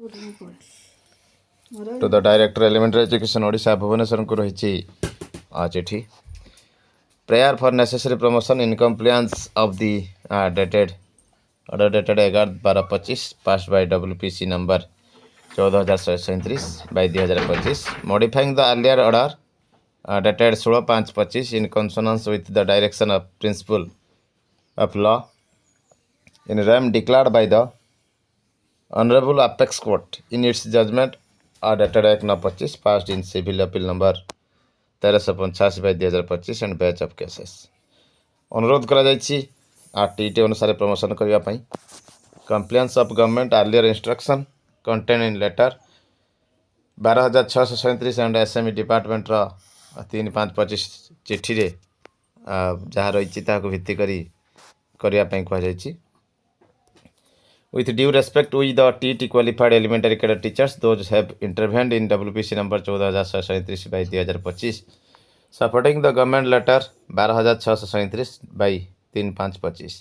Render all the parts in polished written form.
To the Director Elementary Education Odisha Bhubaneswar को रही आज एठी prayer for necessary promotion in compliance of the order dated 11/12/25 passed by WPC number 14137 by 2025 modifying the earlier order dated 16/5/25 in consonance with the direction of principle of law in rem declared by the Honorable Apex Court in its judgment dated 1/9/25 passed in civil appeal number 1385 by 2025 and batch of cases अनुरोध करा जायछि RTT अनुसार promotion करिया पई compliance of government earlier instruction contained in letter 12637 and SME department रो 3525 चिठी रे जहा रहिछि ताको भित्ति करिया पई कह जायछि with due respect we the TT qualified elementary cadet teachers those have intervened in WPC number 14137 by 2025 supporting the government letter 12637 by 3525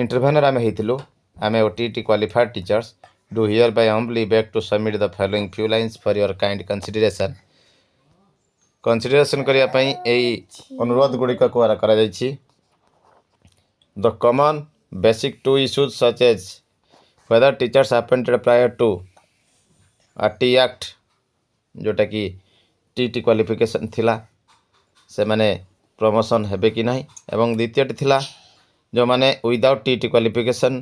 intervener ame heitilo ame TT qualified teachers do hereby humbly beg to submit the following few lines for your kind consideration करिया पई एई अनुरोध गुडी को करा जायछि the common basic two issues such as whether teachers appointed prior to RT Act जोटा कि TT qualification थिला से माने प्रमोशन हेबे कि नहीं एवं द्वितीय थिला जो माने विदाउट TT क्वालिफिकेशन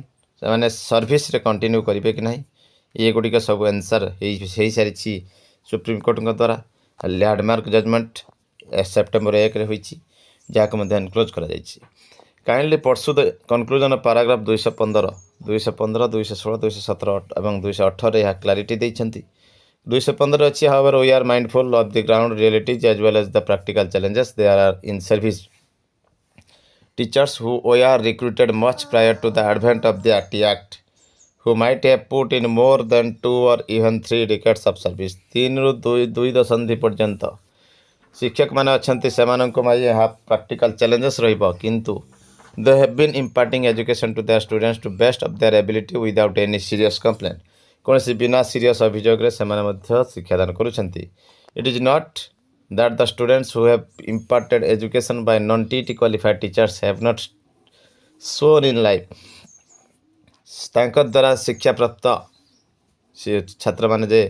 से माने सर्विस रे कंटिन्यू करिवे कि नहीं ये गुडी का सब आंसर हेई सारिछि सुप्रीम कोर्ट द्वारा लैंडमार्क जजमेंट सेप्टेम्बर 1 रे होईछि जाक मध्ये एनक्लोज करा जायछि kindly peruse the conclusion of paragraph 215 216 217 एवं 218 रे क्लैरिटी दैछंती 215 अछि however we are mindful of the ground realities as well as the practical challenges they are in service teachers who we are recruited much prior to the advent of the RT Act who might have put in more than 2 or even 3 decades of service 3 रु 2 दशंधि पर्यंत शिक्षक माने अछंती सेमाननको my practical challenges रहिबो किंतु they have been imparting education to their students to best of their ability without any serious complaint कौन सी बिना serious अभियोग रे सेमाने मध्य शिक्षादान करूछंती it is not that the students who have imparted education by non TT qualified teachers have not shown in life तांक द्वारा शिक्षा प्राप्त छात्र माने जे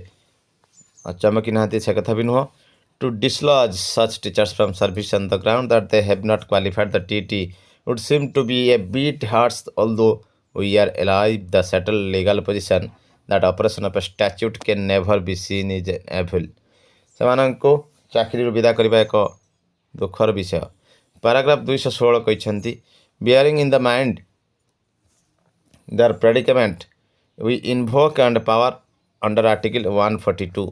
चमकी नाहती से कथा भी नुह to dislodge such teachers from service on the ground that they have not qualified the TT would seem to be a bit harsh although we are alive the settled legal position that operation of a statute can never be seen is evil सेमानंको चाकरी विदा करबा एक दुखर विषय paragraph 216 कहछंती bearing in the mind their predicament we invoke and power under article 142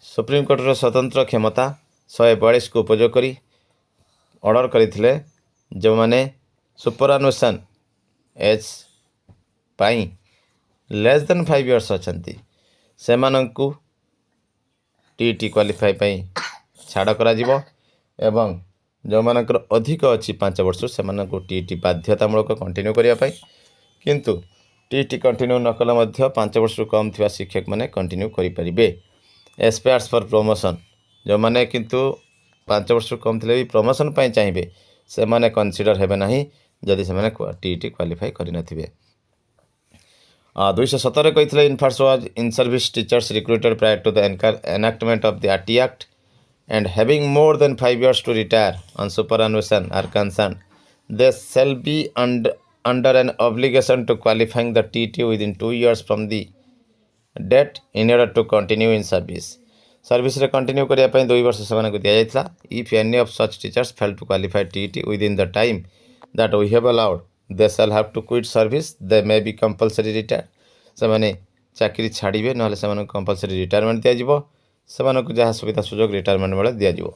Supreme Court रो स्वतंत्र क्षमता 142 को उपयोग करी ऑर्डर करिथिले जो माने सुपरअनुशन एज पाई लेस देन 5 इयर्स अछंती सेमानंकु टीटी क्वालिफाई पाई छाड़ करा जिवो एवं जो मानकर अधिक अछि 5 वर्ष सेमानंकु टीटी बाध्यतामूलक कंटिन्यू करिया पाई किंतु टीटी कंटिन्यू नकला मध्य 5 वर्ष कम थिबा शिक्षक माने कंटिन्यू करि परिबे एस्पायर्स फॉर प्रमोशन जो माने किंतु 5 वर्ष कम थिले भी प्रमोशन पाई चाहिबे से माने कंसीडर हेबे नाही जदि से माने टीटी क्वालिफाई करि नथिबे 217 कहिथिले infers was in service teachers recruited prior to the enactment of the RT Act and having more than 5 years to retire on superannuation are concerned they shall be under an obligation to qualifying the TT within 2 years from the date in order to continue in service रे continue करिया पई 2 वर्ष सेमानकु दिया जायतला if any of such teachers fail to qualify TT within the time that we have allowed they shall have to quit service they may be compulsory retired सेमाने चाकरी छाड़ीबे नहले सेमानकु compulsory retirement दिया जिवो सेमानकु जहा सुविधा सुयोग रिटायरमेंट बेले दिया जिवो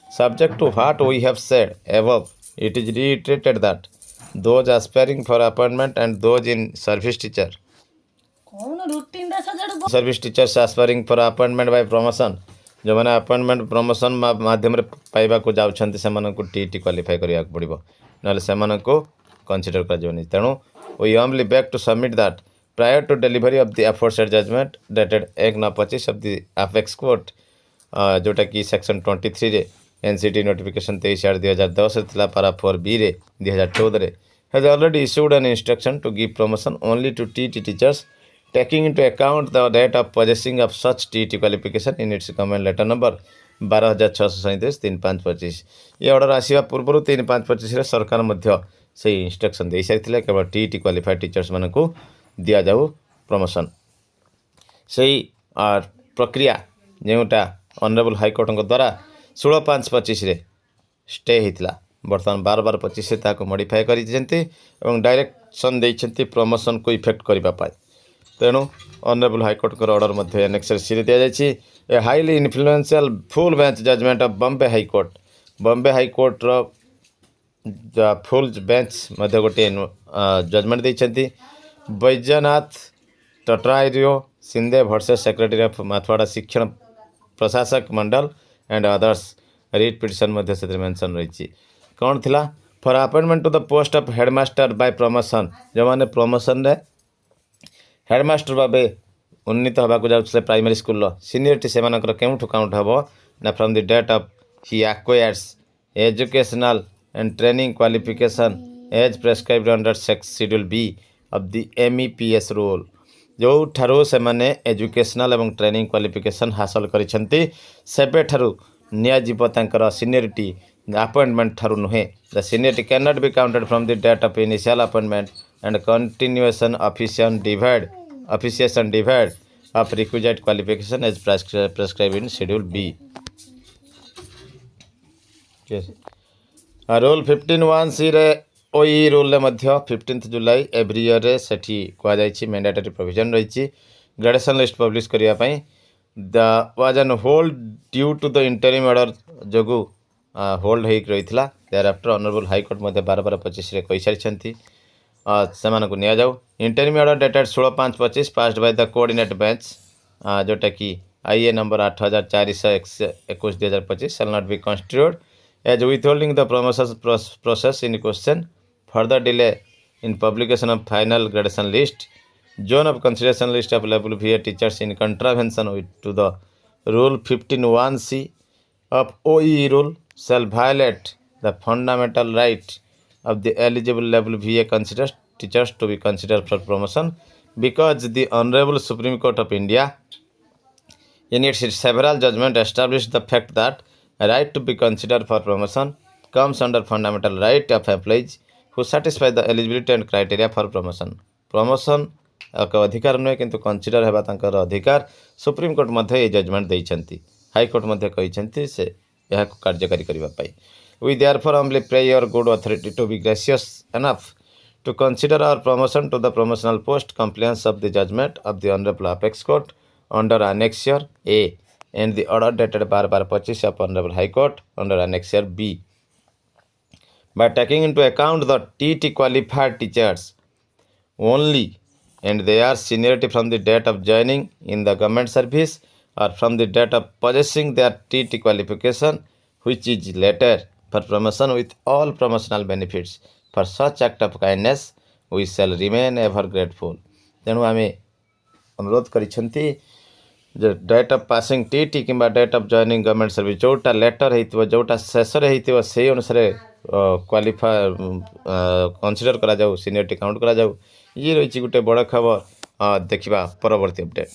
subject to what we have said above it is reiterated that those aspiring for appointment and those in service teachers aspiring for appointment by promotion जो माने अपॉइंटमेंट प्रमोशन माध्यम रे पाइबा को जाउछंती सेमानकु टीटी क्वालिफाई करिया पड़िबो नले सेमानकु कंसीडर कर जोनी तेनु we humbly beg to submit that prior to delivery of the aforesaid judgment dated 1/9/25 of the apex court जोटा कि सेक्शन 23 रे एनसीटी नोटिफिकेशन 23/2010 थिला पारा 4B रे 2014 has already issued an instruction to give promotion only to TET teachers taking into account the date of possessing of such TET qualification in its comment letter number 12,637 3/5/25 ये order आसवा पूर्व 3/5/25 सरकार मध्य से instruction दे सारी केवल TET qualified teachers मान को दिया जाऊ प्रमोशन से प्रक्रिया जोटा ऑनरेबल हाईकोर्ट द्वारा 16/5/25 स्टे होता बर्तमान 12/12/25 मॉडिफाई कर डायरेक्शन देते प्रमोशन को इफेक्ट करने तेणु ऑनरेबल हाईकोर्ट ऑर्डर मध्य एनेक्सर सी दि जाए a highly influential full bench judgement of Bombay high court full bench मध्य गोटे जजमेंट देते बैजनाथ टट्राइरियो Shinde versus secretary of Marathwada Shikshan प्रशासक Mandal and others writ petition मध्य से मेंशन रही कौन थिला for appointment to the post of headmaster by promotion जो मैंने प्रमोशन रे हेडमास्टर भावे उन्नीत होगा जाऊे प्राइमरी स्कूल सीनियरिटी से केउठू काउंट हम ना from the date of he acquires educational and training qualification as prescribed under schedule B of the MEPS rule जो ठारू से माने एजुकेशनल एवं ट्रेनिंग क्वालिफिकेशन हासिल करिसेंती सेबे ठारू नियाजिबो तांकर सीनियरिटी अपॉइंटमेंट ठारू नुहे the seniority can not be counted from the date of initial appointment and continuation officiation devoid of requisite qualification as prescribed in schedule B rule 15(1)(c) रे ओई rule रे मध्य 15 जुलाई every year रे सेठी कहुई mandatory provision रही graduation list publish करने the was an hold due to the interim order जो hold हो रही है देयर आफ्टर ऑनरेबल हाईकोर्ट मध्य 12/12/25 कही सारी से जाऊ interim order dated 16/5/25 passed by the coordinate bench जोटा कि IA number 8421/2025 shall not be constituted as withholding the promotion process in question further delay in publication of final gradation list zone of consideration list of level VA teachers in contravention to the rule 15(1)(c) of OEE rule shall violate the fundamental right of the eligible level VA considers teachers to be considered for promotion because the Honorable Supreme Court of India in its several judgment established the fact that right to be considered for promotion comes under fundamental right of employees who satisfy the eligibility and criteria for promotion. Promotion एक अधिकार नुहे किंतु consider हेबा तांकर अधिकार supreme Court मध्य ये judgement देइछंती हाई कोर्ट मध्य कहिछंती से यह कार्यकारी करबा पाई वी देयरफॉर हुmbly pray your good authority to be gracious enough to consider our promotion to the promotional post compliance of the judgment of the honorable apex court under annexure A and the order dated 12/12/25 of Honorable High Court under Annexure B. By taking into account the TET qualified teachers only and their seniority from the date of joining in the government service or from the date of possessing their TET qualification which is later for promotion with all promotional benefits. For such act of kindness we shall remain ever grateful. तेणु आम अनुरोध करिसेंती जो date of passing TET कि date of joining government service जोटा letter हो जोटा शेष से अनुसार क्वालिफाई कंसीडर करा जाऊ सीनियरिटी काउंट करा जाऊ ये रही गोटे बड़ खबर देखा परवर्ती अपडेट।